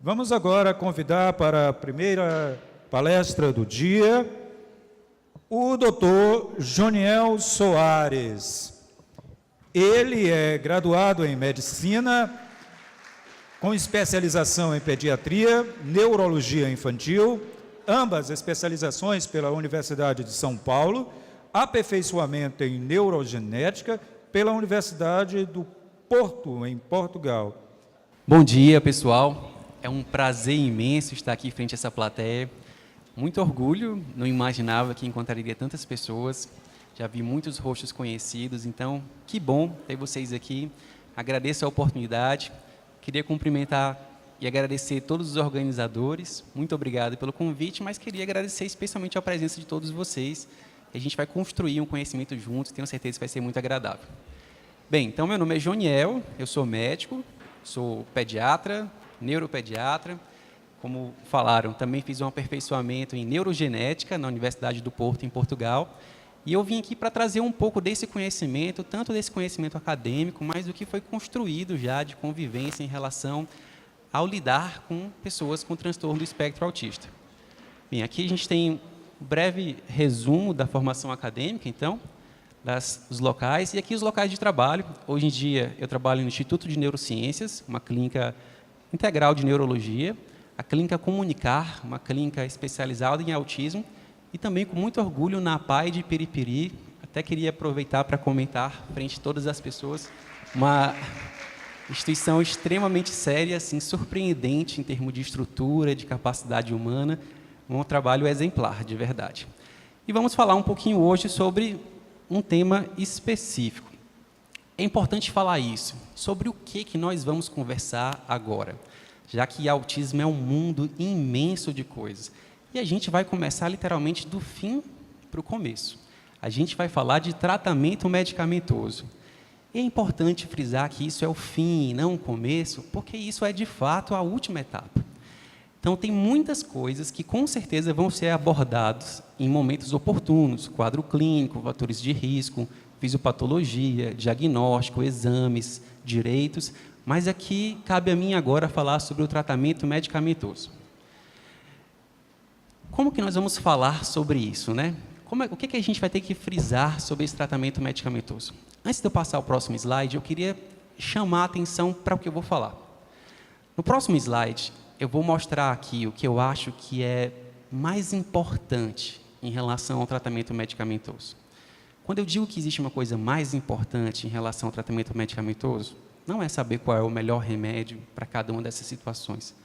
Vamos agora convidar para a primeira palestra do dia o Dr. Joniel Soares. Ele é graduado em Medicina, com especialização em Pediatria, Neurologia Infantil, ambas especializações pela Universidade de São Paulo, aperfeiçoamento em Neurogenética pela Universidade do Porto, em Portugal. Bom dia, pessoal. É um prazer imenso estar aqui frente a essa plateia. Muito orgulho, não imaginava que encontraria tantas pessoas. Já vi muitos rostos conhecidos, então que bom ter vocês aqui. Agradeço a oportunidade. Queria cumprimentar e agradecer todos os organizadores. Muito obrigado pelo convite, mas queria agradecer especialmente a presença de todos vocês. A gente vai construir um conhecimento juntos, tenho certeza que vai ser muito agradável. Bem, então meu nome é Joniel, eu sou médico, sou pediatra, neuropediatra. Como falaram, também fiz um aperfeiçoamento em neurogenética na Universidade do Porto, em Portugal. E eu vim aqui para trazer um pouco desse conhecimento, tanto desse conhecimento acadêmico, mas do que foi construído já de convivência em relação ao lidar com pessoas com transtorno do espectro autista. Bem, aqui a gente tem um breve resumo da formação acadêmica, então, dos locais, e aqui os locais de trabalho. Hoje em dia, eu trabalho no Instituto de Neurociências, uma clínica integral de neurologia, a Clínica Comunicar, uma clínica especializada em autismo, e também com muito orgulho na APAE de Piripiri. Até queria aproveitar para comentar, frente a todas as pessoas, uma instituição extremamente séria, assim, surpreendente em termos de estrutura, de capacidade humana, um trabalho exemplar, de verdade. E vamos falar um pouquinho hoje sobre um tema específico. É importante falar isso, sobre o que nós vamos conversar agora, já que autismo é um mundo imenso de coisas. E a gente vai começar literalmente do fim para o começo. A gente vai falar de tratamento medicamentoso. E é importante frisar que isso é o fim e não o começo, porque isso é de fato a última etapa. Então, tem muitas coisas que, com certeza, vão ser abordadas em momentos oportunos, quadro clínico, fatores de risco, fisiopatologia, diagnóstico, exames, direitos, mas aqui cabe a mim agora falar sobre o tratamento medicamentoso. Como que nós vamos falar sobre isso, né? O que a gente vai ter que frisar sobre esse tratamento medicamentoso? Antes de eu passar o próximo slide, eu queria chamar a atenção para o que eu vou falar. No próximo slide, eu vou mostrar aqui o que eu acho que é mais importante em relação ao tratamento medicamentoso. Quando eu digo que existe uma coisa mais importante em relação ao tratamento medicamentoso, não é saber qual é o melhor remédio para cada uma dessas situações.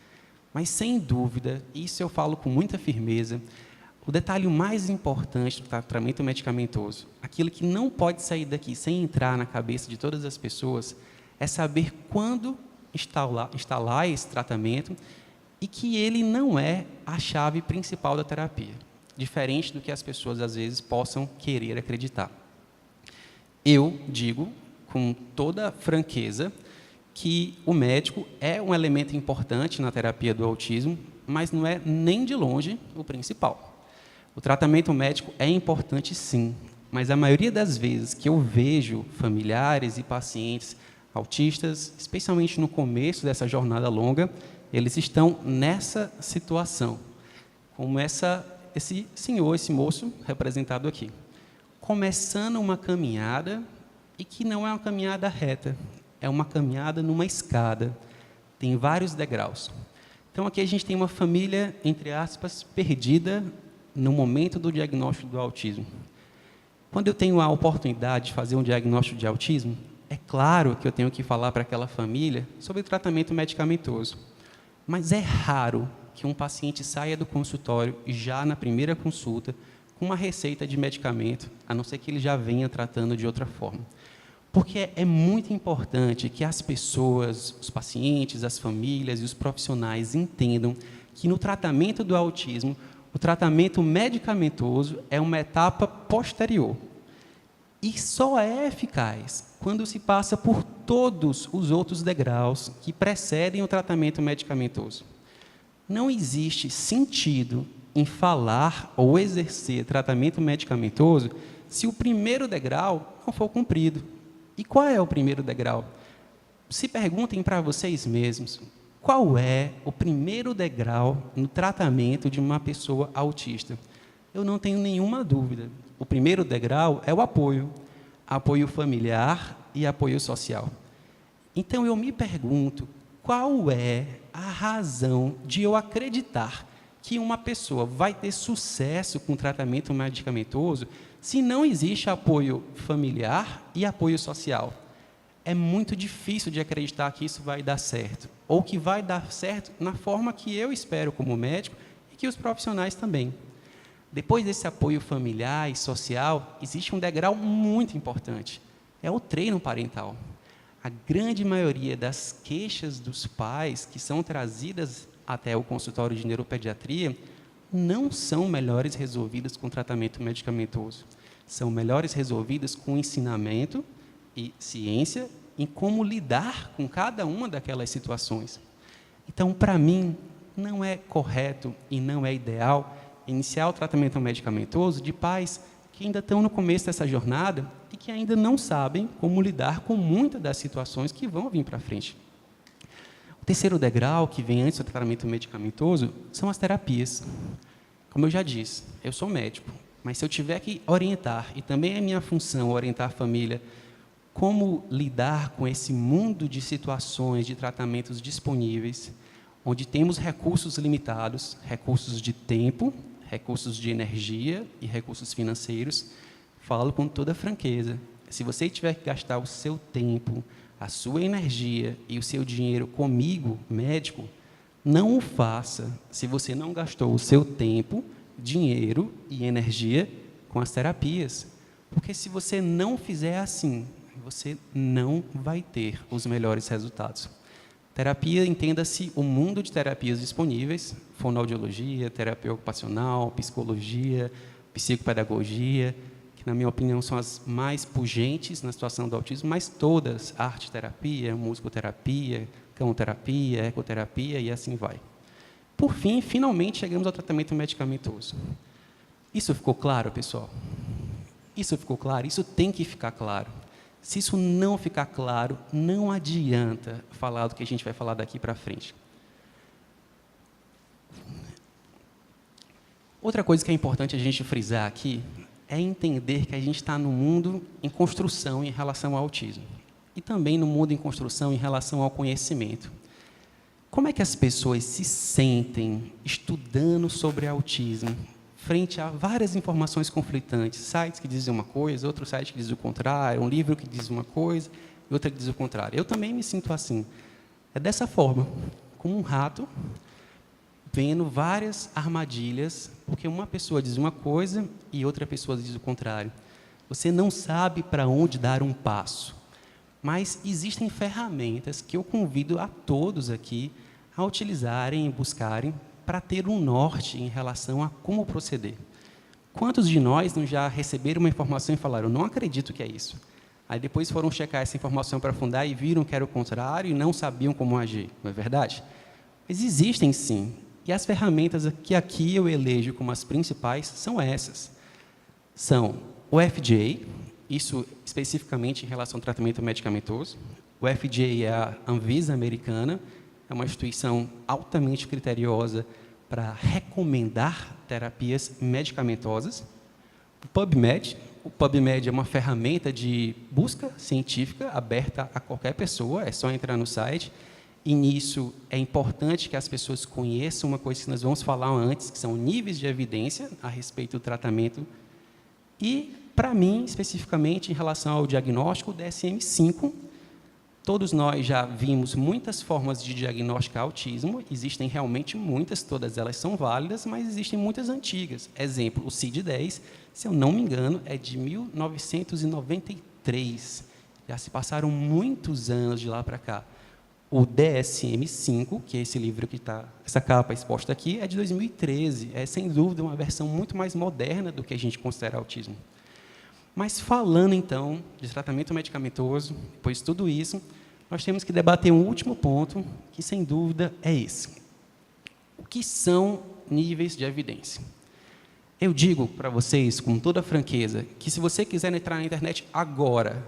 Mas, sem dúvida, isso eu falo com muita firmeza, o detalhe mais importante do tratamento medicamentoso, aquilo que não pode sair daqui sem entrar na cabeça de todas as pessoas, é saber quando instalar esse tratamento e que ele não é a chave principal da terapia, diferente do que as pessoas, às vezes, possam querer acreditar. Eu digo, com toda franqueza, que o médico é um elemento importante na terapia do autismo, mas não é nem de longe o principal. O tratamento médico é importante, sim, mas a maioria das vezes que eu vejo familiares e pacientes autistas, especialmente no começo dessa jornada longa, eles estão nessa situação, como esse senhor, esse moço representado aqui, começando uma caminhada e que não é uma caminhada reta, é uma caminhada numa escada, tem vários degraus. Então, aqui a gente tem uma família, entre aspas, perdida no momento do diagnóstico do autismo. Quando eu tenho a oportunidade de fazer um diagnóstico de autismo, é claro que eu tenho que falar para aquela família sobre o tratamento medicamentoso. Mas é raro que um paciente saia do consultório já na primeira consulta com uma receita de medicamento, a não ser que ele já venha tratando de outra forma. Porque é muito importante que as pessoas, os pacientes, as famílias e os profissionais entendam que no tratamento do autismo, o tratamento medicamentoso é uma etapa posterior. E só é eficaz quando se passa por todos os outros degraus que precedem o tratamento medicamentoso. Não existe sentido em falar ou exercer tratamento medicamentoso se o primeiro degrau não for cumprido. E qual é o primeiro degrau? Se perguntem para vocês mesmos, qual é o primeiro degrau no tratamento de uma pessoa autista? Eu não tenho nenhuma dúvida. O primeiro degrau é o apoio. Apoio familiar e apoio social. Então, eu me pergunto, qual é a razão de eu acreditar que uma pessoa vai ter sucesso com o tratamento medicamentoso se não existe apoio familiar e apoio social? É muito difícil de acreditar que isso vai dar certo, ou que vai dar certo na forma que eu espero como médico e que os profissionais também. Depois desse apoio familiar e social, existe um degrau muito importante, é o treino parental. A grande maioria das queixas dos pais que são trazidas até o consultório de neuropediatria não são melhores resolvidas com tratamento medicamentoso. São melhores resolvidas com ensinamento e ciência em como lidar com cada uma daquelas situações. Então, para mim, não é correto e não é ideal iniciar o tratamento medicamentoso de pais que ainda estão no começo dessa jornada e que ainda não sabem como lidar com muitas das situações que vão vir para frente. O terceiro degrau, que vem antes do tratamento medicamentoso, são as terapias. Como eu já disse, eu sou médico, mas se eu tiver que orientar, e também é minha função orientar a família, como lidar com esse mundo de situações, de tratamentos disponíveis, onde temos recursos limitados, recursos de tempo, recursos de energia e recursos financeiros, falo com toda franqueza. Se você tiver que gastar o seu tempo, a sua energia e o seu dinheiro comigo, médico, não o faça se você não gastou o seu tempo, dinheiro e energia com as terapias. Porque se você não fizer assim, você não vai ter os melhores resultados. Terapia, entenda-se o mundo de terapias disponíveis, fonoaudiologia, terapia ocupacional, psicologia, psicopedagogia, que, na minha opinião, são as mais pungentes na situação do autismo, mas todas, arte-terapia, musicoterapia, cão-terapia, ecoterapia e assim vai. Por fim, finalmente, chegamos ao tratamento medicamentoso. Isso ficou claro, pessoal? Isso ficou claro? Isso tem que ficar claro. Se isso não ficar claro, não adianta falar do que a gente vai falar daqui para frente. Outra coisa que é importante a gente frisar aqui é entender que a gente está no mundo em construção em relação ao autismo. E também no mundo em construção em relação ao conhecimento. Como é que as pessoas se sentem estudando sobre autismo, frente a várias informações conflitantes, sites que dizem uma coisa, outro site que diz o contrário, um livro que diz uma coisa e outro que diz o contrário. Eu também me sinto assim. É dessa forma, como um rato, vendo várias armadilhas, porque uma pessoa diz uma coisa e outra pessoa diz o contrário. Você não sabe para onde dar um passo. Mas existem ferramentas que eu convido a todos aqui a utilizarem e buscarem para ter um norte em relação a como proceder. Quantos de nós não já receberam uma informação e falaram, não acredito que é isso? Aí depois foram checar essa informação para aprofundar e viram que era o contrário e não sabiam como agir, não é verdade? Mas existem sim, e as ferramentas que aqui eu elejo como as principais são essas. São o FDA, isso especificamente em relação ao tratamento medicamentoso. O FDA é a Anvisa americana, é uma instituição altamente criteriosa para recomendar terapias medicamentosas. O PubMed é uma ferramenta de busca científica aberta a qualquer pessoa, é só entrar no site. E nisso é importante que as pessoas conheçam uma coisa que nós vamos falar antes, que são níveis de evidência a respeito do tratamento. E, para mim, especificamente, em relação ao diagnóstico, o DSM-5, todos nós já vimos muitas formas de diagnosticar autismo, existem realmente muitas, todas elas são válidas, mas existem muitas antigas. Exemplo, o CID-10, se eu não me engano, é de 1993. Já se passaram muitos anos de lá para cá. O DSM-5, que é esse livro que está, essa capa exposta aqui, é de 2013. É, sem dúvida, uma versão muito mais moderna do que a gente considera autismo. Mas falando, então, de tratamento medicamentoso, depois de tudo isso, nós temos que debater um último ponto, que, sem dúvida, é esse. O que são níveis de evidência? Eu digo para vocês, com toda franqueza, que se você quiser entrar na internet agora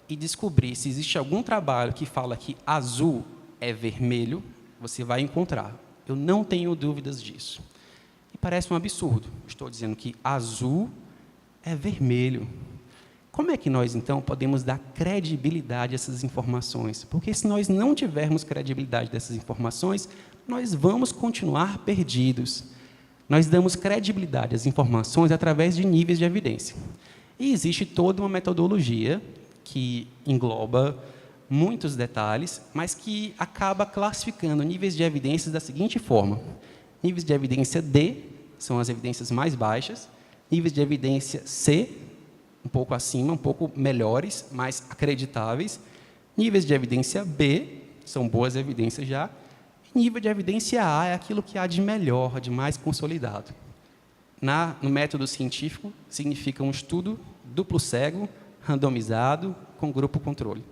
e descobrir se existe algum trabalho que fala que azul é vermelho, Você vai encontrar. Eu não tenho dúvidas disso. E parece um absurdo. Estou dizendo que azul é vermelho. Como é que nós, então, podemos dar credibilidade a essas informações? Porque se nós não tivermos credibilidade dessas informações, nós vamos continuar perdidos. Nós damos credibilidade às informações através de níveis de evidência. E existe toda uma metodologia que engloba muitos detalhes, mas que acaba classificando níveis de evidências da seguinte forma. Níveis de evidência D são as evidências mais baixas, níveis de evidência C, um pouco acima, um pouco melhores, mais acreditáveis. Níveis de evidência B são boas evidências já. E nível de evidência A é aquilo que há de melhor, de mais consolidado. No método científico, significa um estudo duplo cego, randomizado, com grupo controle.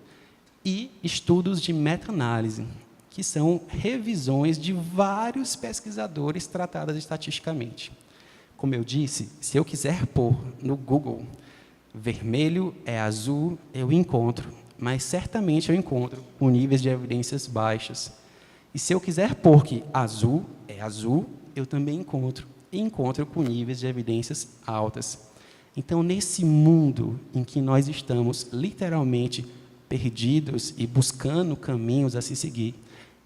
E estudos de meta-análise, que são revisões de vários pesquisadores tratadas estatisticamente. Como eu disse, se eu quiser pôr no Google vermelho é azul, eu encontro, mas certamente eu encontro com níveis de evidências baixas. E se eu quiser pôr que azul é azul, eu também encontro, e encontro com níveis de evidências altas. Então, nesse mundo em que nós estamos literalmente perdidos e buscando caminhos a se seguir,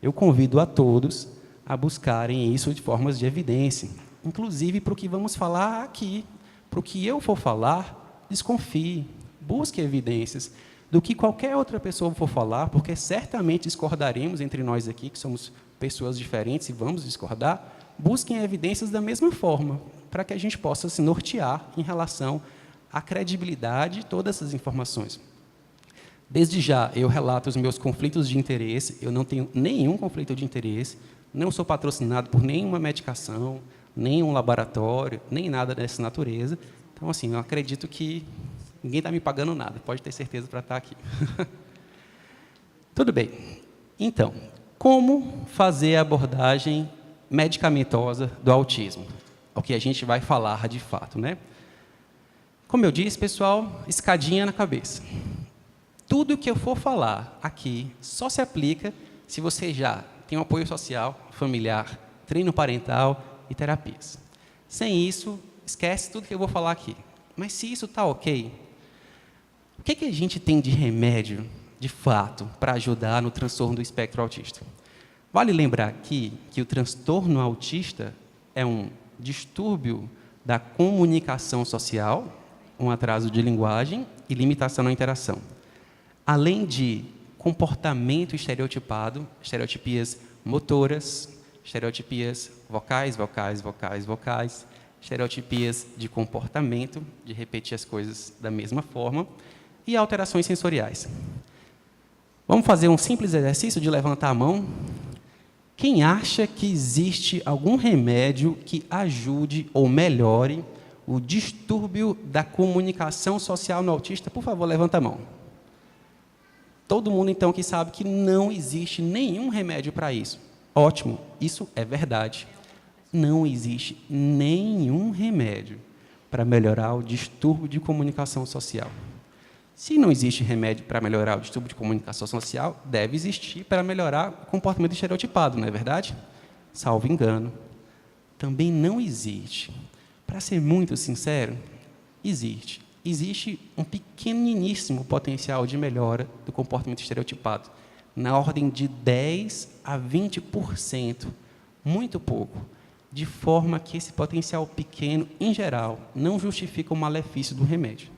eu convido a todos a buscarem isso de formas de evidência, inclusive para o que vamos falar aqui. Para o que eu for falar, desconfie, busque evidências do que qualquer outra pessoa for falar, porque certamente discordaremos entre nós aqui, que somos pessoas diferentes e vamos discordar. Busquem evidências da mesma forma, para que a gente possa se nortear em relação à credibilidade de todas essas informações. Desde já, eu relato os meus conflitos de interesse, eu não tenho nenhum conflito de interesse, não sou patrocinado por nenhuma medicação, nenhum laboratório, nem nada dessa natureza. Então, assim, eu acredito que ninguém está me pagando nada, pode ter certeza para estar aqui. Tudo bem. Então, como fazer a abordagem medicamentosa do autismo? É o que a gente vai falar de fato, né? Como eu disse, pessoal, escadinha na cabeça. Tudo que eu for falar aqui só se aplica se você já tem um apoio social, familiar, treino parental e terapias. Sem isso, esquece tudo que eu vou falar aqui. Mas se isso está ok, o que a gente tem de remédio, de fato, para ajudar no transtorno do espectro autista? Vale lembrar aqui que o transtorno autista é um distúrbio da comunicação social, um atraso de linguagem e limitação na interação. Além de comportamento estereotipado, estereotipias motoras, estereotipias vocais, estereotipias de comportamento, de repetir as coisas da mesma forma, e alterações sensoriais. Vamos fazer um simples exercício de levantar a mão. Quem acha que existe algum remédio que ajude ou melhore o distúrbio da comunicação social no autista? Por favor, levanta a mão. Todo mundo, então, que sabe que não existe nenhum remédio para isso. Ótimo, isso é verdade. Não existe nenhum remédio para melhorar o distúrbio de comunicação social. Se não existe remédio para melhorar o distúrbio de comunicação social, deve existir para melhorar o comportamento estereotipado, não é verdade? Salvo engano. Também não existe. Para ser muito sincero, existe. Existe um pequeniníssimo potencial de melhora do comportamento estereotipado, na ordem de 10% a 20%, muito pouco, de forma que esse potencial pequeno, em geral, não justifica o malefício do remédio.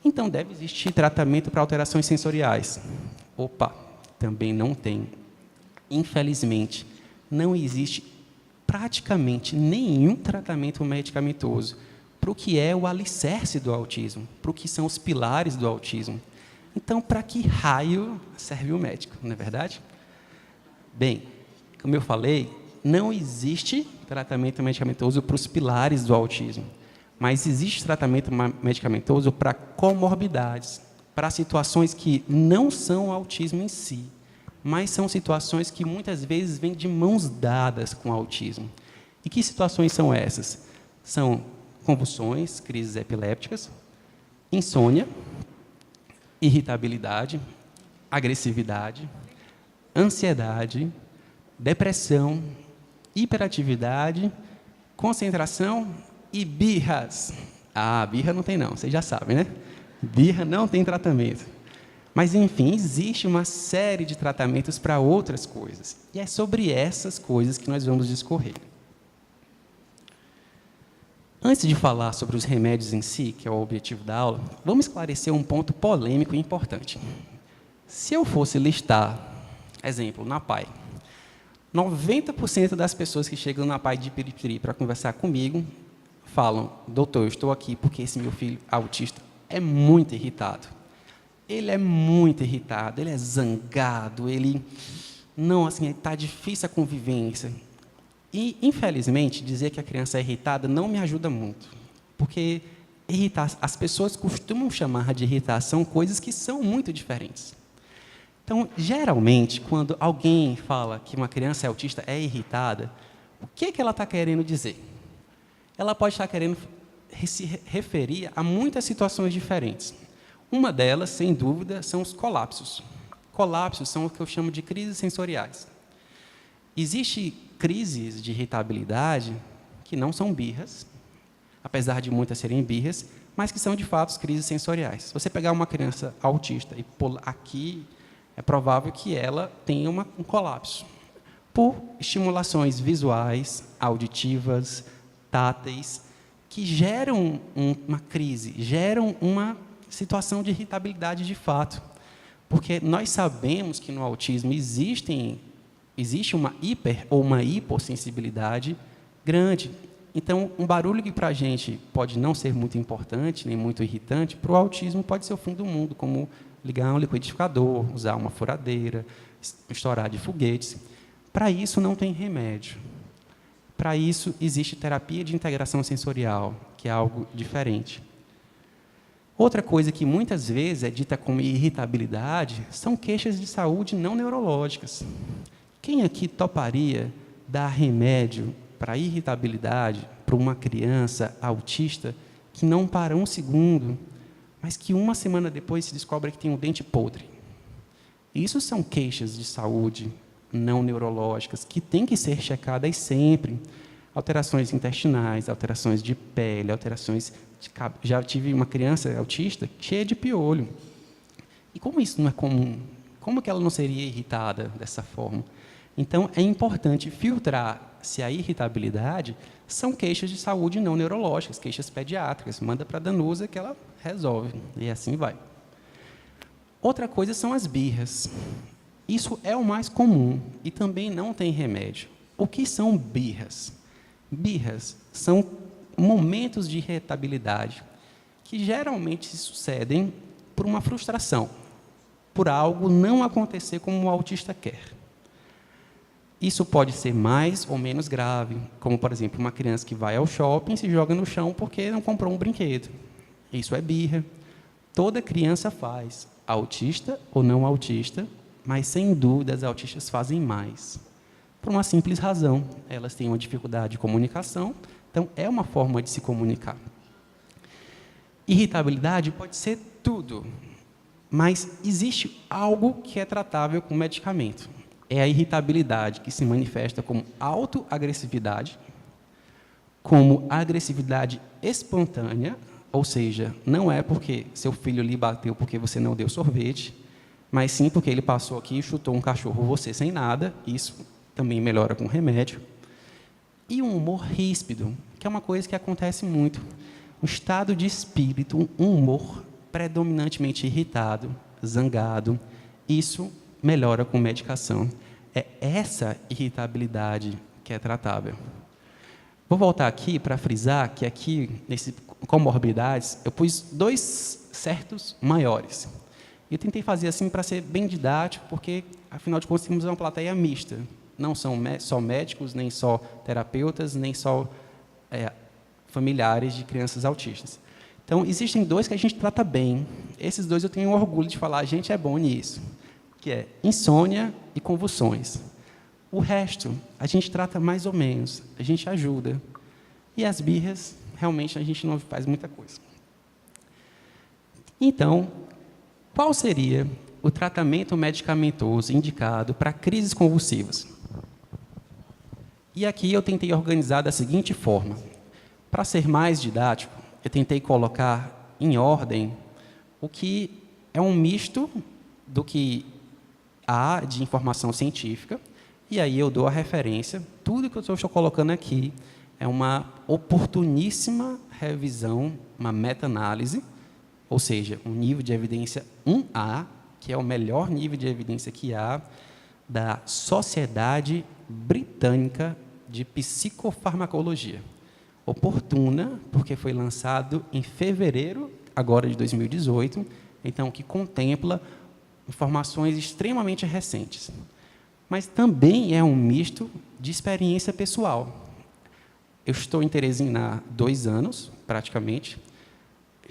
Então, deve existir tratamento para alterações sensoriais. Opa, também não tem. Infelizmente, não existe praticamente nenhum tratamento medicamentoso para o que é o alicerce do autismo, para o que são os pilares do autismo. Então, para que raio serve o médico, não é verdade? Bem, como eu falei, não existe tratamento medicamentoso para os pilares do autismo, mas existe tratamento medicamentoso para comorbidades, para situações que não são autismo em si, mas são situações que muitas vezes vêm de mãos dadas com o autismo. E que situações são essas? São convulsões, crises epilépticas, insônia, irritabilidade, agressividade, ansiedade, depressão, hiperatividade, concentração e birras. Ah, birra não tem não, vocês já sabem, né? Birra não tem tratamento. Mas, enfim, existe uma série de tratamentos para outras coisas. E é sobre essas coisas que nós vamos discorrer. Antes de falar sobre os remédios em si, que é o objetivo da aula, vamos esclarecer um ponto polêmico e importante. Se eu fosse listar, exemplo, na PAI, 90% das pessoas que chegam na PAI de Piripiri para conversar comigo falam: doutor, eu estou aqui porque esse meu filho autista é muito irritado. Ele é muito irritado, ele é zangado, ele não, assim, está difícil a convivência. E, infelizmente, dizer que a criança é irritada não me ajuda muito, porque as pessoas costumam chamar de irritação coisas que são muito diferentes. Então, geralmente, quando alguém fala que uma criança autista é irritada, o que ela está querendo dizer? Ela pode estar querendo se referir a muitas situações diferentes. Uma delas, sem dúvida, são os colapsos. Colapsos são o que eu chamo de crises sensoriais. Existem crises de irritabilidade que não são birras, apesar de muitas serem birras, mas que são, de fato, crises sensoriais. Se você pegar uma criança autista e pôr aqui, é provável que ela tenha um colapso por estimulações visuais, auditivas, táteis, que geram uma crise, geram uma situação de irritabilidade de fato. Porque nós sabemos que no autismo existe uma hiper ou uma hipossensibilidade grande. Então, um barulho que para a gente pode não ser muito importante, nem muito irritante, para o autismo pode ser o fim do mundo, como ligar um liquidificador, usar uma furadeira, estourar de foguetes. Para isso não tem remédio. Para isso existe terapia de integração sensorial, que é algo diferente. Outra coisa que muitas vezes é dita como irritabilidade são queixas de saúde não neurológicas. Quem aqui toparia dar remédio para irritabilidade para uma criança autista que não para um segundo, mas que uma semana depois se descobre que tem um dente podre? Isso são queixas de saúde não neurológicas que têm que ser checadas sempre. Alterações intestinais, alterações de pele, alterações de cabelo. Já tive uma criança autista cheia de piolho. E como isso não é comum? Como que ela não seria irritada dessa forma? Então, é importante filtrar se a irritabilidade são queixas de saúde não neurológicas, queixas pediátricas. Manda para a Danusa que ela resolve, e assim vai. Outra coisa são as birras. Isso é o mais comum e também não tem remédio. O que são birras? Birras são momentos de irritabilidade que geralmente se sucedem por uma frustração, por algo não acontecer como o autista quer. Isso pode ser mais ou menos grave, como, por exemplo, uma criança que vai ao shopping e se joga no chão porque não comprou um brinquedo. Isso é birra. Toda criança faz, autista ou não autista, mas, sem dúvida, as autistas fazem mais. Por uma simples razão, elas têm uma dificuldade de comunicação, então é uma forma de se comunicar. Irritabilidade pode ser tudo, mas existe algo que é tratável com medicamento. É a irritabilidade, que se manifesta como autoagressividade, como agressividade espontânea, ou seja, não é porque seu filho lhe bateu porque você não deu sorvete, mas sim porque ele passou aqui e chutou um cachorro você sem nada. Isso também melhora com remédio. E um humor ríspido, que é uma coisa que acontece muito. Um estado de espírito, um humor predominantemente irritado, zangado, isso melhora com medicação. É essa irritabilidade que é tratável. Vou voltar aqui para frisar que aqui, nesse comorbidades, eu pus 2 certos maiores. E eu tentei fazer assim para ser bem didático, porque, afinal de contas, temos uma plateia mista. Não são só médicos, nem só terapeutas, nem só familiares de crianças autistas. Então, existem 2 que a gente trata bem. Esses 2 eu tenho orgulho de falar, a gente é bom nisso, que é insônia e convulsões. O resto, a gente trata mais ou menos, a gente ajuda. E as birras, realmente, a gente não faz muita coisa. Então, qual seria o tratamento medicamentoso indicado para crises convulsivas? E aqui eu tentei organizar da seguinte forma. Para ser mais didático, eu tentei colocar em ordem o que é um misto do que há de informação científica, e aí eu dou a referência. Tudo que eu estou colocando aqui é uma oportuníssima revisão, uma meta-análise, ou seja, um nível de evidência 1A, que é o melhor nível de evidência que há, da Sociedade Britânica de Psicofarmacologia. Oportuna, porque foi lançado em fevereiro, agora de 2018, então, que contempla informações extremamente recentes. Mas também é um misto de experiência pessoal. Eu estou em Teresina há 2 anos, praticamente.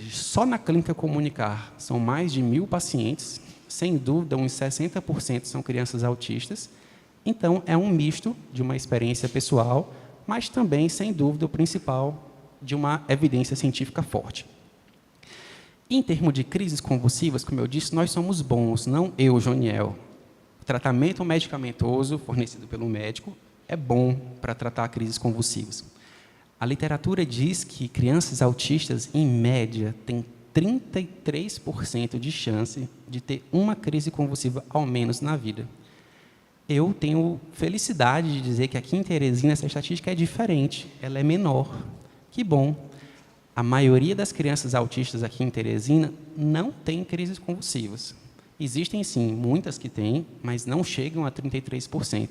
Só na Clínica Comunicar são mais de 1.000 pacientes, sem dúvida, uns 60% são crianças autistas. Então, é um misto de uma experiência pessoal, mas também, sem dúvida, o principal, de uma evidência científica forte. Em termos de crises convulsivas, como eu disse, nós somos bons, não eu, Joniel. O tratamento medicamentoso fornecido pelo médico é bom para tratar crises convulsivas. A literatura diz que crianças autistas, em média, têm 33% de chance de ter uma crise convulsiva ao menos na vida. Eu tenho felicidade de dizer que aqui em Teresina essa estatística é diferente, ela é menor. Que bom! A maioria das crianças autistas aqui em Teresina não tem crises convulsivas. Existem, sim, muitas que têm, mas não chegam a 33%.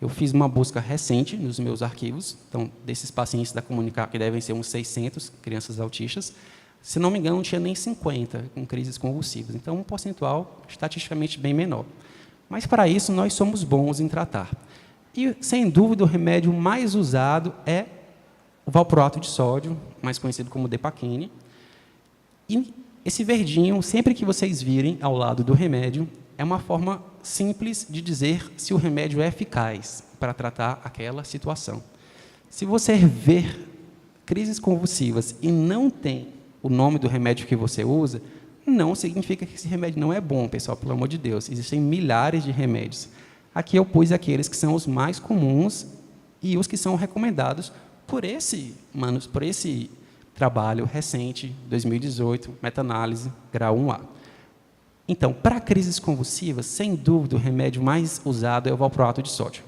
Eu fiz uma busca recente nos meus arquivos, então, desses pacientes da Comunicar, que devem ser uns 600 crianças autistas, se não me engano, não tinha nem 50 com crises convulsivas. Então, um percentual estatisticamente bem menor. Mas, para isso, nós somos bons em tratar. E, sem dúvida, o remédio mais usado é o valproato de sódio, mais conhecido como Depaquine. E esse verdinho, sempre que vocês virem ao lado do remédio, é uma forma simples de dizer se o remédio é eficaz para tratar aquela situação. Se você ver crises convulsivas e não tem o nome do remédio que você usa, não significa que esse remédio não é bom, pessoal, pelo amor de Deus. Existem milhares de remédios. Aqui eu pus aqueles que são os mais comuns e os que são recomendados por esse trabalho recente, 2018, meta-análise, grau 1A. Então, para crises convulsivas, sem dúvida, o remédio mais usado é o valproato de sódio.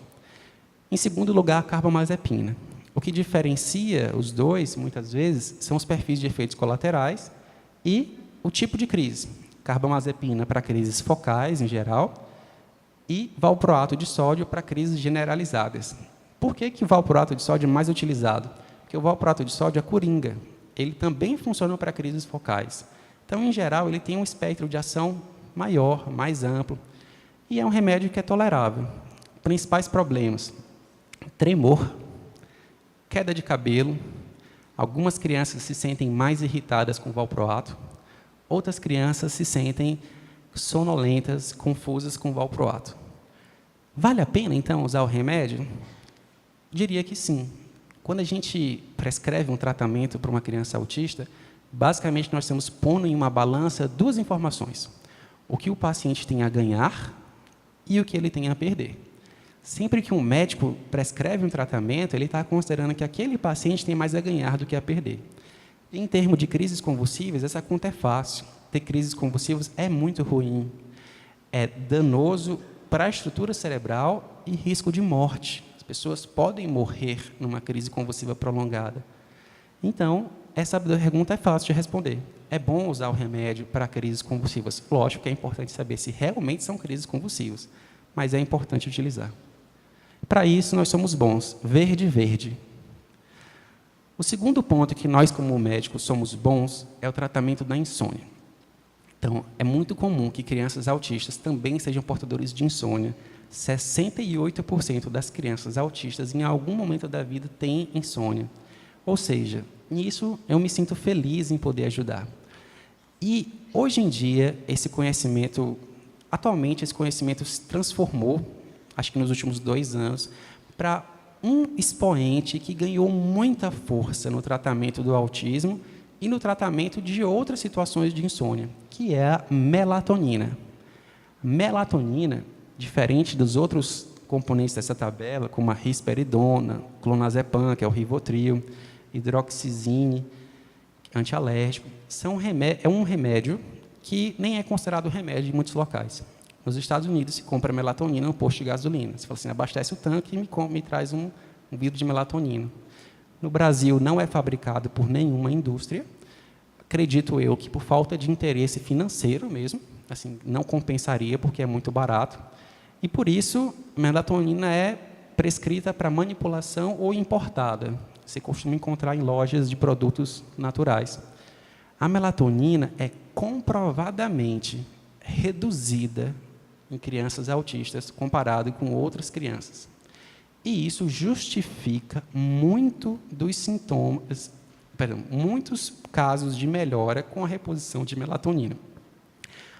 Em segundo lugar, a carbamazepina. O que diferencia os dois, muitas vezes, são os perfis de efeitos colaterais e o tipo de crise. Carbamazepina para crises focais, em geral, e valproato de sódio para crises generalizadas. Por que o valproato de sódio é mais utilizado? Porque o valproato de sódio é coringa. Ele também funciona para crises focais. Então, em geral, ele tem um espectro de ação maior, mais amplo, e é um remédio que é tolerável. Principais problemas: tremor, queda de cabelo. Algumas crianças se sentem mais irritadas com o valproato, outras crianças se sentem sonolentas, confusas com o valproato. Vale a pena, então, usar o remédio? Diria que sim. Quando a gente prescreve um tratamento para uma criança autista, basicamente nós estamos pondo em uma balança 2 informações: o que o paciente tem a ganhar e o que ele tem a perder. Sempre que um médico prescreve um tratamento, ele está considerando que aquele paciente tem mais a ganhar do que a perder. Em termos de crises convulsivas, essa conta é fácil. Ter crises convulsivas é muito ruim. É danoso para a estrutura cerebral e risco de morte. As pessoas podem morrer numa crise convulsiva prolongada. Então, essa pergunta é fácil de responder. É bom usar o remédio para crises convulsivas? Lógico que é importante saber se realmente são crises convulsivas, mas é importante utilizar. Para isso, nós somos bons. Verde, verde. O segundo ponto que nós, como médicos, somos bons é o tratamento da insônia. Então, é muito comum que crianças autistas também sejam portadores de insônia. 68% das crianças autistas, em algum momento da vida, têm insônia. Ou seja, nisso eu me sinto feliz em poder ajudar. E, hoje em dia, atualmente, esse conhecimento se transformou, acho que nos últimos 2 anos, para um expoente que ganhou muita força no tratamento do autismo e no tratamento de outras situações de insônia, que é a melatonina. Melatonina, diferente dos outros componentes dessa tabela, como a risperidona, clonazepam, que é o Rivotril, hidroxizine, antialérgico, é um remédio que nem é considerado remédio em muitos locais. Nos Estados Unidos, se compra melatonina no posto de gasolina. Você fala assim, abastece o tanque e me traz um vidro de melatonina. No Brasil, não é fabricado por nenhuma indústria. Acredito eu que por falta de interesse financeiro mesmo, assim, não compensaria porque é muito barato. E, por isso, melatonina é prescrita para manipulação ou importada. Você costuma encontrar em lojas de produtos naturais. A melatonina é comprovadamente reduzida em crianças autistas comparado com outras crianças. E isso justifica muito dos sintomas, muitos casos de melhora com a reposição de melatonina.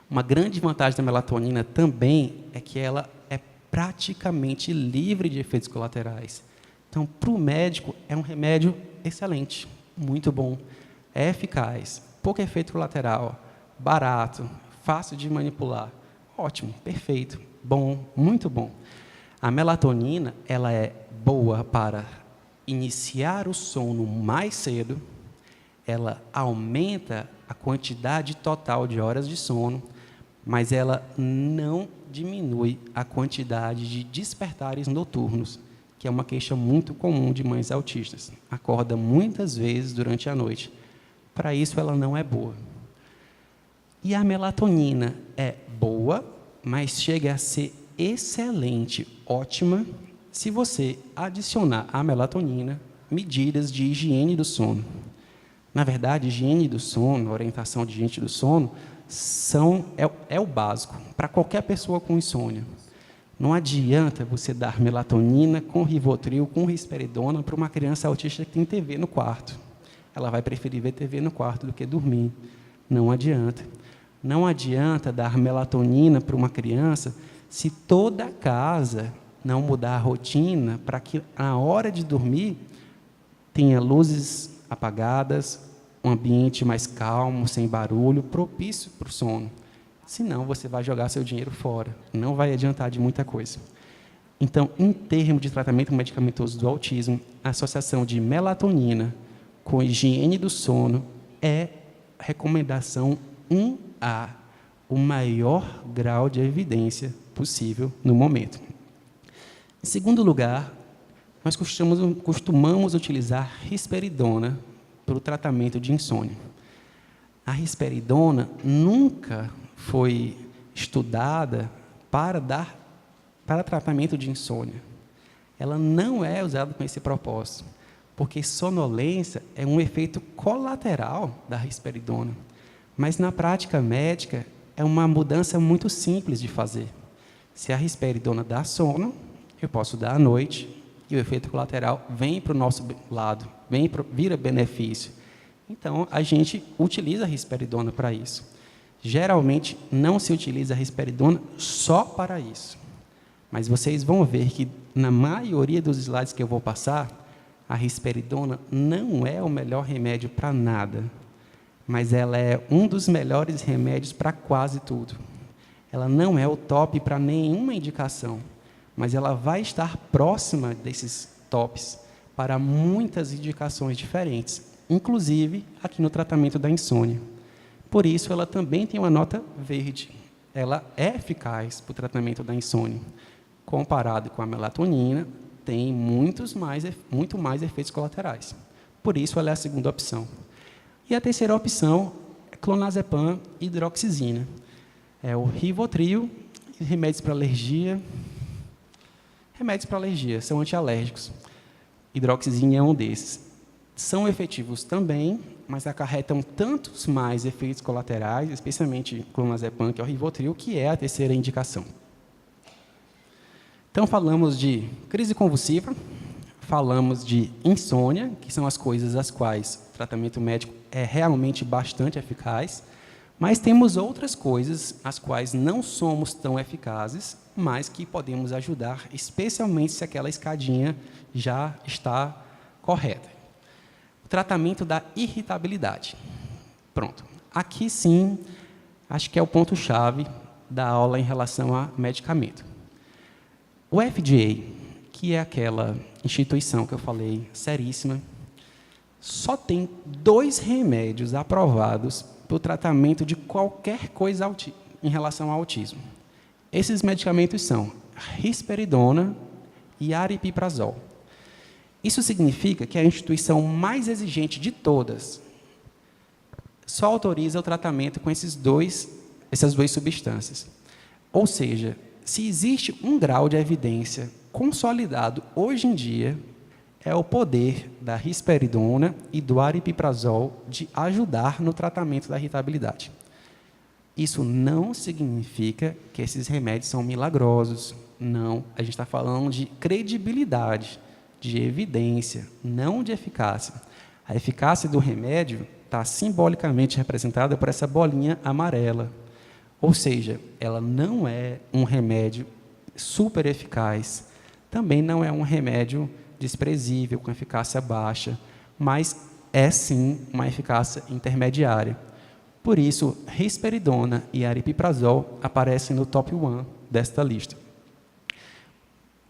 Uma grande vantagem da melatonina também é que ela é praticamente livre de efeitos colaterais. Então, para o médico, é um remédio excelente, muito bom, é eficaz, pouco efeito colateral, barato, fácil de manipular. Ótimo, perfeito, bom, muito bom. A melatonina, ela é boa para iniciar o sono mais cedo, ela aumenta a quantidade total de horas de sono, mas ela não diminui a quantidade de despertares noturnos, que é uma queixa muito comum de mães autistas. Acorda muitas vezes durante a noite. Para isso, ela não é boa. E a melatonina é boa, mas chega a ser excelente, ótima, se você adicionar à melatonina medidas de higiene do sono. Na verdade, higiene do sono, orientação de higiene do sono, é o básico para qualquer pessoa com insônia. Não adianta você dar melatonina com Rivotril, com risperidona para uma criança autista que tem TV no quarto. Ela vai preferir ver TV no quarto do que dormir. Não adianta. Não adianta dar melatonina para uma criança se toda a casa não mudar a rotina para que, na hora de dormir, tenha luzes apagadas, um ambiente mais calmo, sem barulho, propício para o sono. Senão, você vai jogar seu dinheiro fora. Não vai adiantar de muita coisa. Então, em termos de tratamento medicamentoso do autismo, a associação de melatonina com higiene do sono é recomendação 1A, o maior grau de evidência possível no momento. Em segundo lugar, nós costumamos utilizar risperidona para o tratamento de insônia. A risperidona nunca foi estudada para tratamento de insônia. Ela não é usada com esse propósito, porque sonolência é um efeito colateral da risperidona. Mas, na prática médica, é uma mudança muito simples de fazer. Se a risperidona dá sono, eu posso dar à noite, e o efeito colateral vem para o nosso lado, vira benefício. Então, a gente utiliza a risperidona para isso. Geralmente, não se utiliza a risperidona só para isso. Mas vocês vão ver que, na maioria dos slides que eu vou passar, a risperidona não é o melhor remédio para nada, mas ela é um dos melhores remédios para quase tudo. Ela não é o top para nenhuma indicação, mas ela vai estar próxima desses tops para muitas indicações diferentes, inclusive aqui no tratamento da insônia. Por isso, ela também tem uma nota verde. Ela é eficaz para o tratamento da insônia. Comparado com a melatonina, tem muito mais efeitos colaterais. Por isso, ela é a segunda opção. E a terceira opção é clonazepam e hidroxizina. É o Rivotril, remédios para alergia. Remédios para alergia são antialérgicos. Hidroxizina é um desses. São efetivos também, mas acarretam tantos mais efeitos colaterais, especialmente clonazepam, que é o Rivotril, que é a terceira indicação. Então, falamos de crise convulsiva, falamos de insônia, que são as coisas às quais o tratamento médico é realmente bastante eficaz, mas temos outras coisas às quais não somos tão eficazes, mas que podemos ajudar, especialmente se aquela escadinha já está correta. O tratamento da irritabilidade. Pronto. Aqui, sim, acho que é o ponto-chave da aula em relação a medicamento. O FDA, que é aquela instituição que eu falei, seríssima, só tem 2 remédios aprovados para o tratamento de qualquer coisa em relação ao autismo. Esses medicamentos são risperidona e aripiprazol. Isso significa que a instituição mais exigente de todas só autoriza o tratamento com essas 2 substâncias. Ou seja, se existe um grau de evidência consolidado hoje em dia, é o poder da risperidona e do aripiprazol de ajudar no tratamento da irritabilidade. Isso não significa que esses remédios são milagrosos. Não, a gente está falando de credibilidade, de evidência, não de eficácia. A eficácia do remédio está simbolicamente representada por essa bolinha amarela. Ou seja, ela não é um remédio super eficaz, também não é um remédio desprezível, com eficácia baixa, mas é sim uma eficácia intermediária. Por isso, risperidona e aripiprazol aparecem no top 1 desta lista.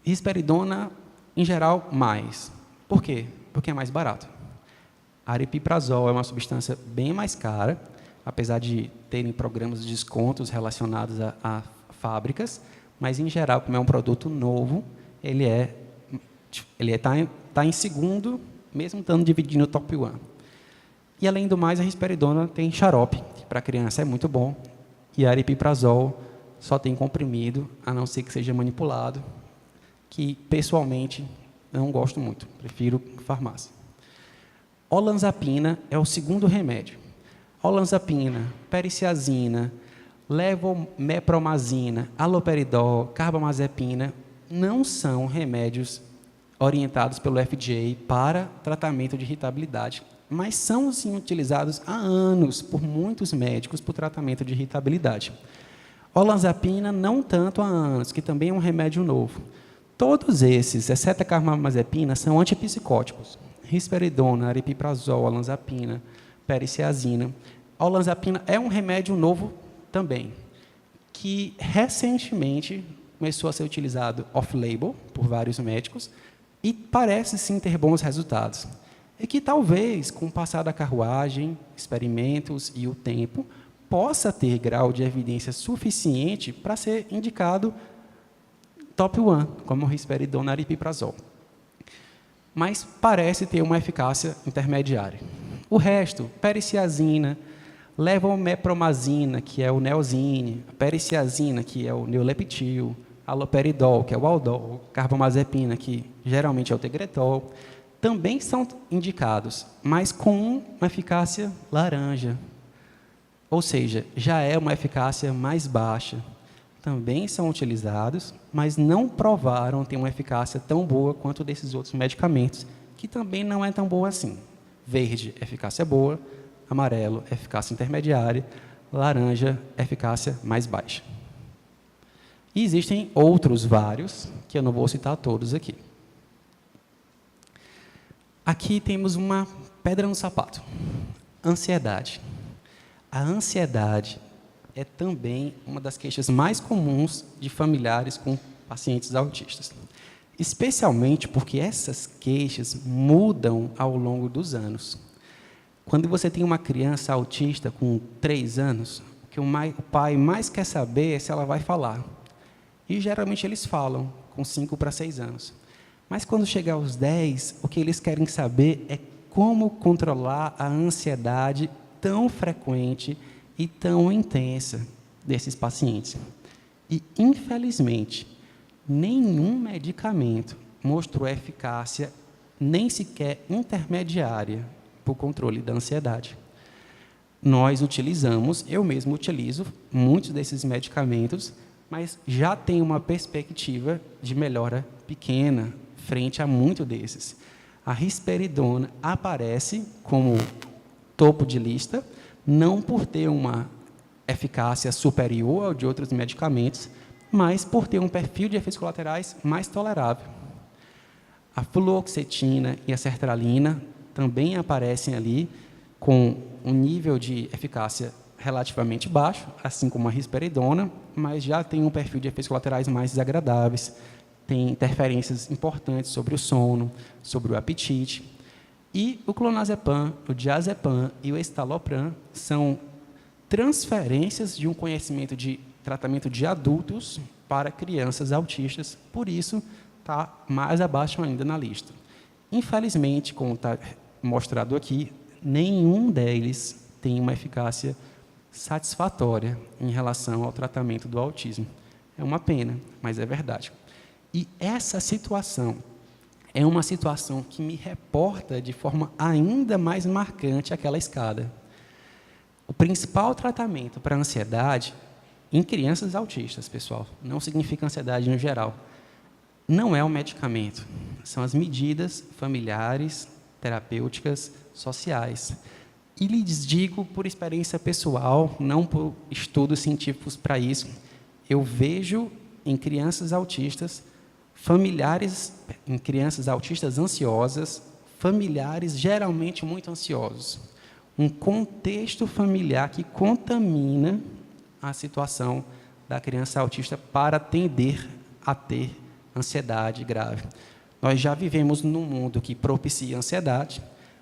Risperidona, em geral, mais. Por quê? Porque é mais barato. Aripiprazol é uma substância bem mais cara, apesar de terem programas de descontos relacionados a fábricas, mas, em geral, como é um produto novo, ele está em segundo, mesmo estando dividido no top 1. E, além do mais, a risperidona tem xarope, que para criança é muito bom, e a aripiprazol só tem comprimido, a não ser que seja manipulado, que, pessoalmente, não gosto muito, prefiro farmácia. Olanzapina é o segundo remédio. Olanzapina, periciazina, levomepromazina, haloperidol, carbamazepina não são remédios orientados pelo FDA para tratamento de irritabilidade, mas são, sim, utilizados há anos por muitos médicos para o tratamento de irritabilidade. Olanzapina, não tanto há anos, que também é um remédio novo. Todos esses, exceto a carbamazepina, são antipsicóticos. Risperidona, aripiprazol, olanzapina, periciazina. A olanzapina é um remédio novo também, que recentemente começou a ser utilizado off-label por vários médicos e parece sim ter bons resultados. E que talvez, com o passar da carruagem, experimentos e o tempo, possa ter grau de evidência suficiente para ser indicado top 1, como risperidona, aripiprazol. Mas parece ter uma eficácia intermediária. O resto, periciazina, levomepromazina, que é o Neosine, periciazina, que é o Neuleptil, haloperidol, que é o Aldol, carbamazepina, que geralmente é o Tegretol, também são indicados, mas com uma eficácia laranja. Ou seja, já é uma eficácia mais baixa. Também são utilizados, mas não provaram ter uma eficácia tão boa quanto desses outros medicamentos, que também não é tão boa assim. Verde, eficácia boa. Amarelo, eficácia intermediária. Laranja, eficácia mais baixa. E existem outros vários, que eu não vou citar todos aqui. Aqui temos uma pedra no sapato. Ansiedade. A ansiedade é também uma das queixas mais comuns de familiares com pacientes autistas. Especialmente porque essas queixas mudam ao longo dos anos. Quando você tem uma criança autista com 3 anos, o que o pai mais quer saber é se ela vai falar. E, geralmente, eles falam com 5 para 6 anos. Mas, quando chegar aos 10, o que eles querem saber é como controlar a ansiedade tão frequente e tão intensa desses pacientes. E, infelizmente, nenhum medicamento mostrou eficácia, nem sequer intermediária, para o controle da ansiedade. Nós utilizamos, eu mesmo utilizo, muitos desses medicamentos, mas já tem uma perspectiva de melhora pequena frente a muitos desses. A risperidona aparece como topo de lista, não por ter uma eficácia superior ao de outros medicamentos, mas por ter um perfil de efeitos colaterais mais tolerável. A fluoxetina e a sertralina também aparecem ali com um nível de eficácia relativamente baixo, assim como a risperidona, mas já tem um perfil de efeitos colaterais mais desagradáveis. tem interferências importantes sobre o sono, sobre o apetite. E o clonazepam, o diazepam e o estalopram são transferências de um conhecimento de tratamento de adultos para crianças autistas, por isso está mais abaixo ainda na lista. Infelizmente, como está mostrado aqui, nenhum deles tem uma eficácia satisfatória em relação ao tratamento do autismo. É uma pena, mas é verdade. E essa situação é uma situação que me reporta de forma ainda mais marcante aquela escada. O principal tratamento para a ansiedade, em crianças autistas, pessoal, não significa ansiedade no geral, não é o medicamento, são as medidas familiares, terapêuticas, sociais. E lhes digo por experiência pessoal, não por estudos científicos para isso, eu vejo em crianças autistas, familiares, em crianças autistas ansiosas, familiares geralmente muito ansiosos. Um contexto familiar que contamina a situação da criança autista para tender a ter ansiedade grave. Nós já vivemos num mundo que propicia ansiedade,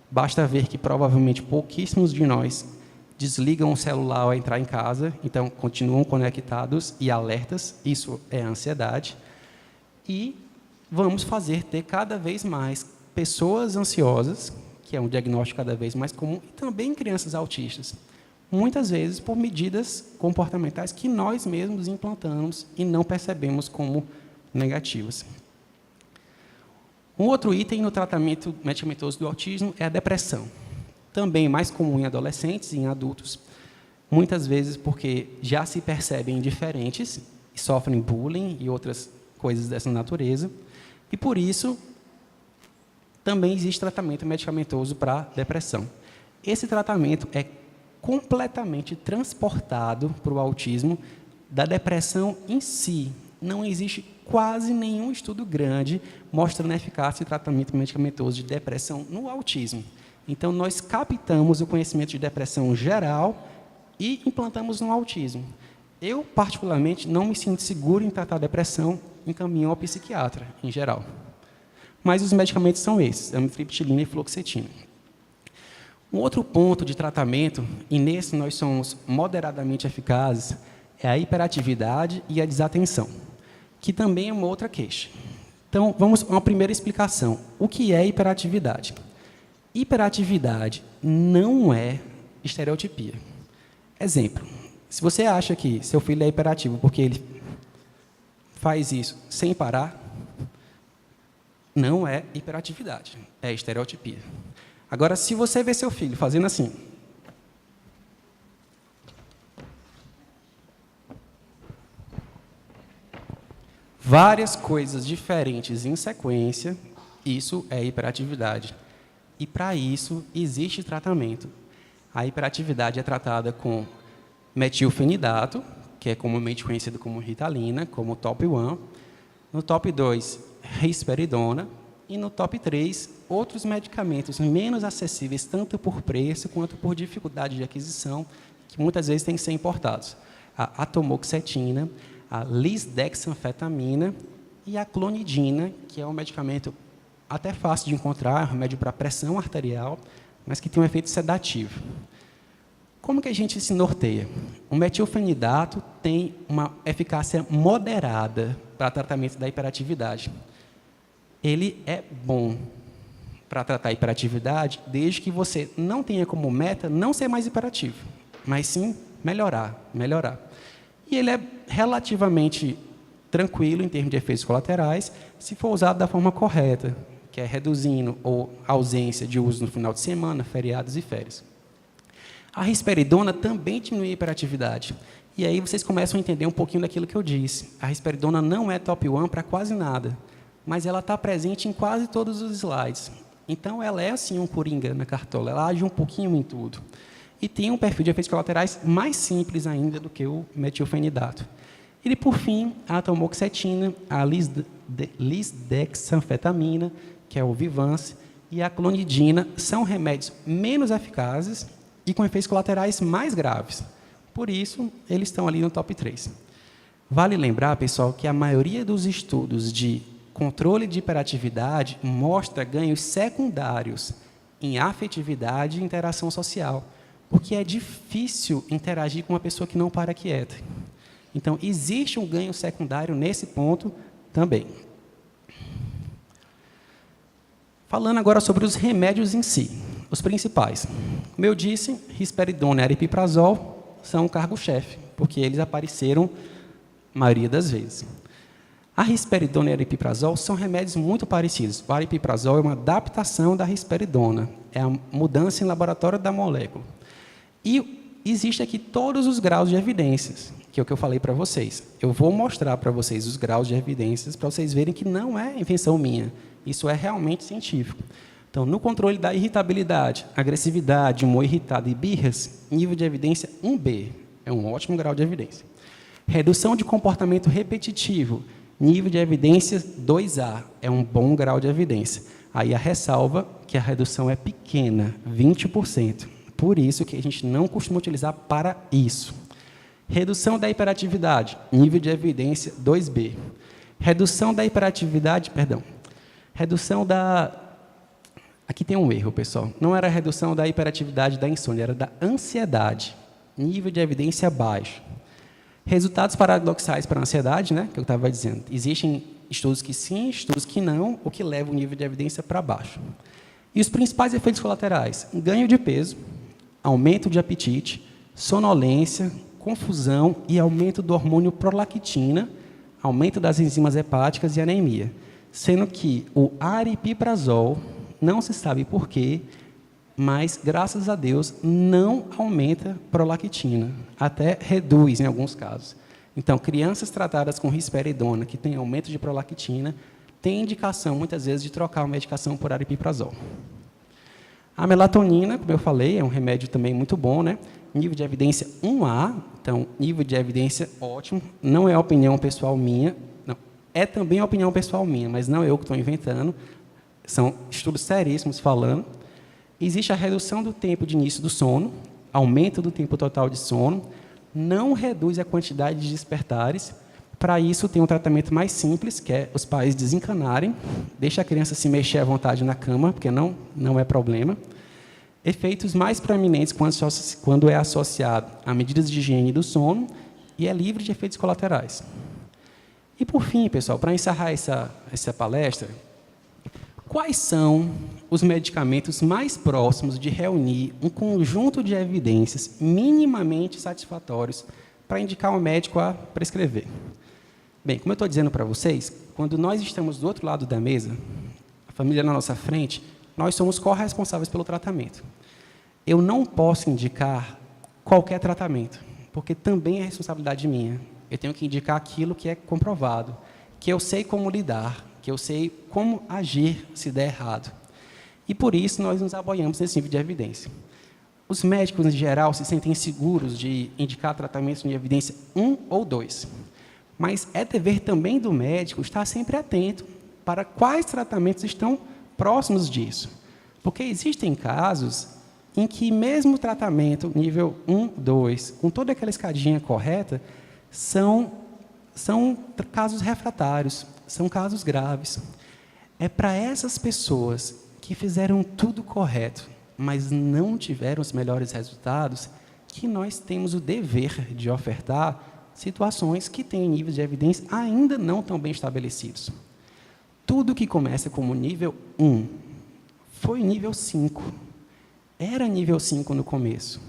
basta ver que provavelmente pouquíssimos de nós desligam o celular ao entrar em casa, então continuam conectados e alertas, isso é ansiedade, e vamos fazer ter cada vez mais pessoas ansiosas, que é um diagnóstico cada vez mais comum, e também crianças autistas, muitas vezes por medidas comportamentais que nós mesmos implantamos e não percebemos como negativas. Um outro item no tratamento medicamentoso do autismo é a depressão, também mais comum em adolescentes e em adultos, muitas vezes porque já se percebem diferentes, sofrem bullying e outras coisas dessa natureza, e por isso também existe tratamento medicamentoso para depressão. Esse tratamento é completamente transportado para o autismo da depressão em si. Não existe quase nenhum estudo grande mostrando a eficácia de tratamento medicamentoso de depressão no autismo. Então, nós captamos o conhecimento de depressão geral e implantamos no autismo. Eu, particularmente, não me sinto seguro em tratar a depressão em caminho ao psiquiatra, em geral. Mas os medicamentos são esses, amitriptilina e fluoxetina. Um outro ponto de tratamento, e nesse nós somos moderadamente eficazes, é a hiperatividade e a desatenção, que também é uma outra queixa. Então, vamos a uma primeira explicação. O que é hiperatividade? Hiperatividade não é estereotipia. Exemplo, se você acha que seu filho é hiperativo porque ele faz isso sem parar, não é hiperatividade, é estereotipia. Agora, se você vê seu filho fazendo assim, várias coisas diferentes em sequência, isso é hiperatividade. E, para isso, existe tratamento. A hiperatividade é tratada com metilfenidato, que é comumente conhecido como Ritalina, como top 1. No top 2, risperidona. E no top 3, outros medicamentos menos acessíveis, tanto por preço quanto por dificuldade de aquisição, que muitas vezes têm que ser importados. A atomoxetina, a lisdexanfetamina e a clonidina, que é um medicamento até fácil de encontrar, remédio para pressão arterial, mas que tem um efeito sedativo. Como que a gente se norteia? O metilfenidato tem uma eficácia moderada para tratamento da hiperatividade. Ele é bom para tratar a hiperatividade, desde que você não tenha como meta não ser mais hiperativo, mas sim melhorar. E ele é relativamente tranquilo em termos de efeitos colaterais, se for usado da forma correta, que é reduzindo ou ausência de uso no final de semana, feriados e férias. A risperidona também diminui a hiperatividade. E aí vocês começam a entender um pouquinho daquilo que eu disse. A risperidona não é top 1 para quase nada, mas ela está presente em quase todos os slides. Então, ela é, assim, um coringa na cartola. Ela age um pouquinho em tudo. E tem um perfil de efeitos colaterais mais simples ainda do que o metilfenidato. E, por fim, a atomoxetina, a lisdexanfetamina, que é o Vivance, e a clonidina são remédios menos eficazes e com efeitos colaterais mais graves. Por isso, eles estão ali no top 3. Vale lembrar, pessoal, que a maioria dos estudos de controle de hiperatividade mostra ganhos secundários em afetividade e interação social, porque é difícil interagir com uma pessoa que não para quieta. Então, existe um ganho secundário nesse ponto também. Falando agora sobre os remédios em si, os principais. Como eu disse, risperidona e aripiprazol são o cargo-chefe, porque eles apareceram a maioria das vezes. A risperidona e a aripiprazol são remédios muito parecidos. O aripiprazol é uma adaptação da risperidona, é a mudança em laboratório da molécula. E existe aqui todos os graus de evidências, que é o que eu falei para vocês. Eu vou mostrar para vocês os graus de evidências para vocês verem que não é invenção minha. Isso é realmente científico. Então, no controle da irritabilidade, agressividade, humor irritado e birras, nível de evidência 1B. É um ótimo grau de evidência. Redução de comportamento repetitivo, nível de evidência 2A. É um bom grau de evidência. Aí a ressalva que a redução é pequena, 20%. Por isso que a gente não costuma utilizar para isso. Redução da hiperatividade, nível de evidência 2B. Redução da hiperatividade, redução da... Aqui tem um erro, pessoal. Não era a redução da hiperatividade da insônia, era da ansiedade, nível de evidência baixo. Resultados paradoxais para a ansiedade, né, que eu estava dizendo. Existem estudos que sim, estudos que não, o que leva o nível de evidência para baixo. E os principais efeitos colaterais? Ganho de peso, aumento de apetite, sonolência, confusão e aumento do hormônio prolactina, aumento das enzimas hepáticas e anemia. Sendo que o aripiprazol, não se sabe por quê, mas, graças a Deus, não aumenta prolactina, até reduz em alguns casos. Então, crianças tratadas com risperidona, que têm aumento de prolactina, têm indicação, muitas vezes, de trocar a medicação por aripiprazol. A melatonina, como eu falei, é um remédio também muito bom, né? Nível de evidência 1A, então, nível de evidência ótimo, não é opinião pessoal minha, não, é também opinião pessoal minha, mas não eu que estou inventando, são estudos seríssimos falando. Existe a redução do tempo de início do sono, aumento do tempo total de sono, não reduz a quantidade de despertares. Para isso, tem um tratamento mais simples, que é os pais desencanarem, deixa a criança se mexer à vontade na cama, porque não é problema. Efeitos mais proeminentes quando é associado a medidas de higiene do sono e é livre de efeitos colaterais. E, por fim, pessoal, para encerrar essa palestra, quais são os medicamentos mais próximos de reunir um conjunto de evidências minimamente satisfatórios para indicar um médico a prescrever? Bem, como eu estou dizendo para vocês, quando nós estamos do outro lado da mesa, a família na nossa frente, nós somos corresponsáveis pelo tratamento. Eu não posso indicar qualquer tratamento, porque também é responsabilidade minha. Eu tenho que indicar aquilo que é comprovado, que eu sei como lidar, que eu sei como agir se der errado. E, por isso, nós nos apoiamos nesse nível de evidência. Os médicos, em geral, se sentem seguros de indicar tratamentos de evidência 1 ou 2. Mas é dever também do médico estar sempre atento para quais tratamentos estão próximos disso. Porque existem casos em que, mesmo o tratamento nível 1, 2, com toda aquela escadinha correta, são casos refratários, são casos graves. É para essas pessoas que fizeram tudo correto, mas não tiveram os melhores resultados, que nós temos o dever de ofertar situações que têm níveis de evidência ainda não tão bem estabelecidos. Tudo que começa como nível 1 foi nível 5. Era nível 5 no começo.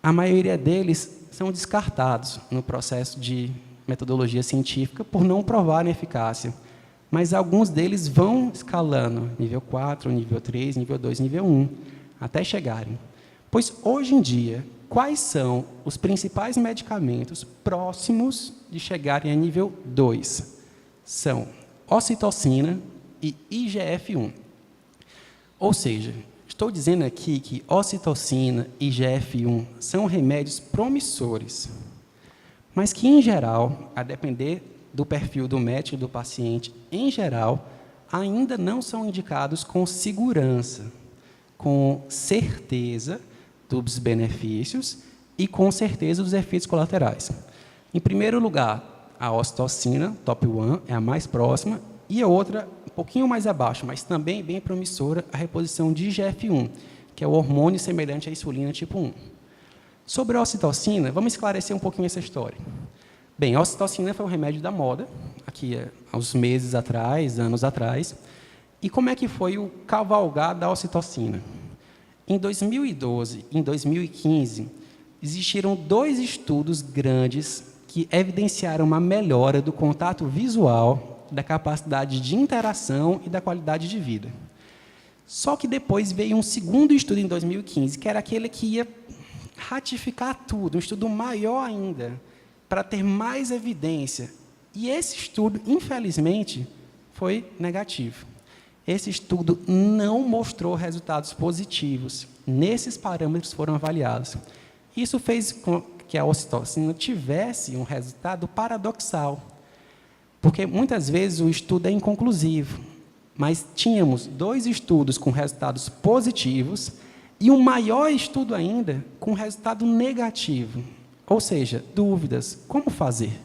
A maioria deles são descartados no processo de metodologia científica por não provarem eficácia. Mas alguns deles vão escalando, nível 4, nível 3, nível 2, nível 1, até chegarem. Pois, hoje em dia, quais são os principais medicamentos próximos de chegarem a nível 2? São ocitocina e IGF-1. Ou seja, estou dizendo aqui que ocitocina e IGF-1 são remédios promissores, mas que, em geral, a depender do perfil do médico e do paciente, em geral, ainda não são indicados com segurança, com certeza dos benefícios e com certeza dos efeitos colaterais. Em primeiro lugar, a ocitocina, top 1, é a mais próxima, E a outra, um pouquinho mais abaixo, mas também bem promissora, a reposição de IGF-1, que é o hormônio semelhante à insulina tipo 1. Sobre a ocitocina, vamos esclarecer um pouquinho essa história. Bem, a ocitocina foi um remédio da moda, aqui há uns meses atrás, anos atrás. E como é que foi o cavalgar da ocitocina? Em 2012 e em 2015, existiram 2 estudos grandes que evidenciaram uma melhora do contato visual, da capacidade de interação e da qualidade de vida. Só que depois veio um segundo estudo em 2015, que era aquele que ia ratificar tudo, um estudo maior ainda, para ter mais evidência. E esse estudo, infelizmente, foi negativo. Esse estudo não mostrou resultados positivos. Nesses parâmetros foram avaliados. Isso fez com que a ocitocina tivesse um resultado paradoxal, porque muitas vezes o estudo é inconclusivo, mas tínhamos 2 estudos com resultados positivos e um maior estudo ainda com resultado negativo, ou seja, dúvidas, como fazer?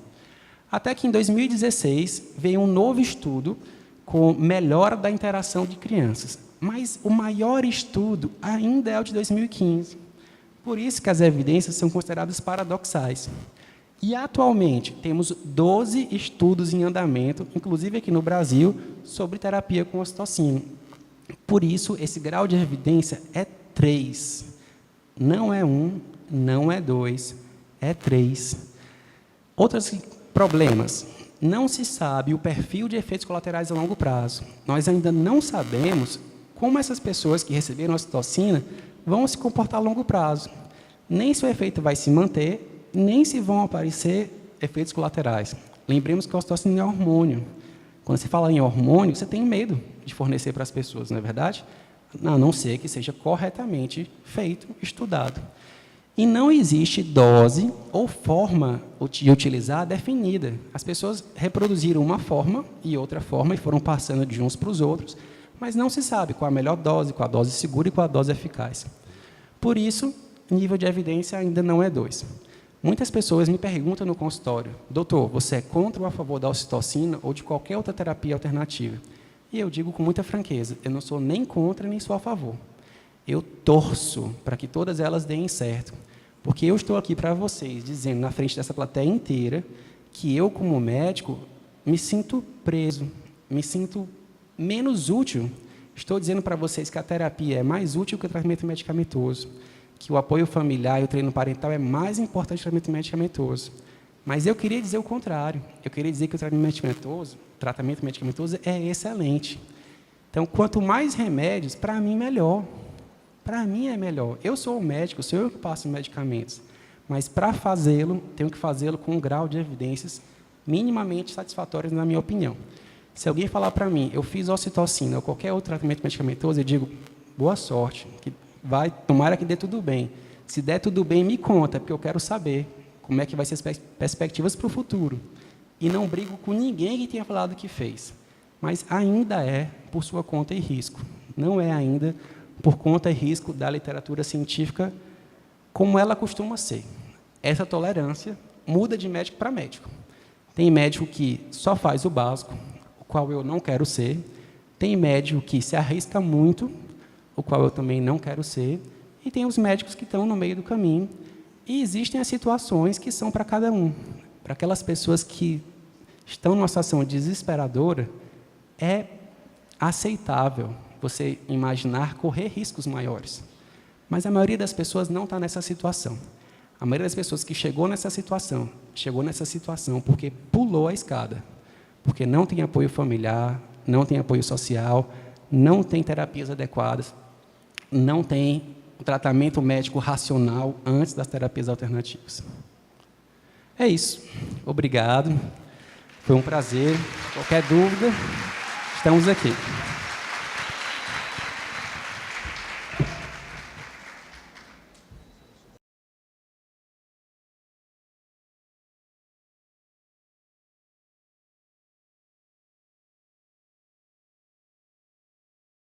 Até que em 2016 veio um novo estudo com melhora da interação de crianças, mas o maior estudo ainda é o de 2015. Por isso que as evidências são consideradas paradoxais. E, atualmente, temos 12 estudos em andamento, inclusive aqui no Brasil, sobre terapia com ocitocina. Por isso, esse grau de evidência é 3. Não é 1, não é 2, é 3. Outros problemas. Não se sabe o perfil de efeitos colaterais a longo prazo. Nós ainda não sabemos como essas pessoas que receberam a ocitocina vão se comportar a longo prazo. Nem se o efeito vai se manter, nem se vão aparecer efeitos colaterais. Lembremos que a ocitocina é hormônio. Quando se fala em hormônio, você tem medo de fornecer para as pessoas, não é verdade? A não ser que seja corretamente feito, estudado. E não existe dose ou forma de utilizar definida. As pessoas reproduziram uma forma e outra forma e foram passando de uns para os outros, mas não se sabe qual a melhor dose, qual a dose segura e qual a dose eficaz. Por isso, o nível de evidência ainda não é 2. Muitas pessoas me perguntam no consultório, doutor, você é contra ou a favor da ocitocina ou de qualquer outra terapia alternativa? E eu digo com muita franqueza, eu não sou nem contra nem sou a favor. Eu torço para que todas elas deem certo, porque eu estou aqui para vocês, dizendo na frente dessa plateia inteira, que eu, como médico, me sinto preso, me sinto menos útil. Estou dizendo para vocês que a terapia é mais útil que o tratamento medicamentoso, que o apoio familiar e o treino parental é mais importante que o tratamento medicamentoso. Mas eu queria dizer o contrário. Eu queria dizer que o tratamento medicamentoso é excelente. Então, quanto mais remédios, para mim, melhor. Para mim é melhor. Eu sou o médico, sou eu que passo medicamentos. Mas, para fazê-lo, tenho que fazê-lo com um grau de evidências minimamente satisfatórios, na minha opinião. Se alguém falar para mim, eu fiz ocitocina ou qualquer outro tratamento medicamentoso, eu digo, boa sorte, tomara que dê tudo bem. Se der tudo bem, me conta, porque eu quero saber como é que vai ser as perspectivas para o futuro. E não brigo com ninguém que tenha falado que fez. Mas ainda é por sua conta e risco. Não é ainda por conta e risco da literatura científica como ela costuma ser. Essa tolerância muda de médico para médico. Tem médico que só faz o básico, o qual eu não quero ser. Tem médico que se arrisca muito, o qual eu também não quero ser. E tem os médicos que estão no meio do caminho. E existem as situações que são para cada um. Para aquelas pessoas que estão numa situação desesperadora, é aceitável você imaginar correr riscos maiores. Mas a maioria das pessoas não está nessa situação. A maioria das pessoas que chegou nessa situação porque pulou a escada, porque não tem apoio familiar, não tem apoio social, não tem terapias adequadas, não tem o tratamento médico racional antes das terapias alternativas. É isso. Obrigado. Foi um prazer. Qualquer dúvida, estamos aqui.